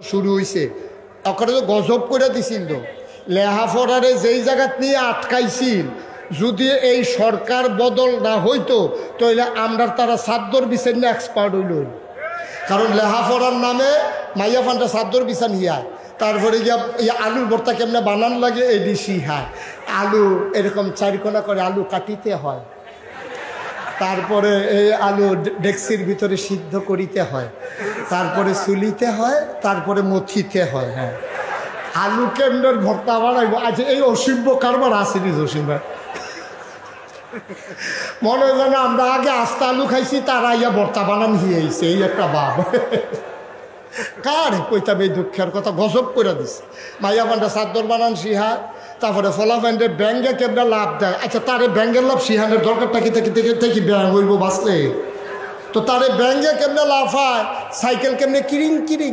শুরু হয়েছে ওখানে তো গজব করে দিছিল তো লেহাফড়ারে যেই জায়গাত নিয়ে আটকাইছিল যদি এই সরকার বদল না হইতো তাহলে আমরা তারা সাদ্দর বিচার নিয়ে এক্সপার্ট হইল। কারণ লেহাফড়ার নামে মাইয়া ফান্ডা সাদ্দর বিচার হিয়ায়, তারপরে গিয়া আলুর ভর্তা কেমনে বানান লাগে এই ডিসি হায়, আলু এরকম চারিকোনা করে আলু কাটিতে হয়, তারপরে এই আলু ডেক্সির ভিতরে সিদ্ধ করিতে হয়, তারপরে চুলিতে হয়, তারপরে মথিতে হয়। হ্যাঁ, আলু কেন্দ্রের ভর্তা বানাইব। আচ্ছা, এই অসীম্য কারবার আসেনি অসীম ভাই? মনে হয় যেন আমরা আগে আস্তা আলু খাইছি, তারা ইয়া ভর্তা বানান হিয়েছে, এই একটা ভাব। কার কইতাম এই দুঃখের কথা, গজব করে দিছে। মাইয়া পান্ডা চাদর বানান সিহা, তারপরে ফলা প্যান্ডের ব্যাঙ্গে কেমন লাভ দেয়। আচ্ছা, তারে ব্যাঙ্গের লাভ সিহানের দরকারটা কি থেকে ব্যাঙ্গ হইব বাঁচলে? তো তারে ব্যাঙ্গে কেমনে লাভ হয়, সাইকেল কেমনে কিরিং কিরিং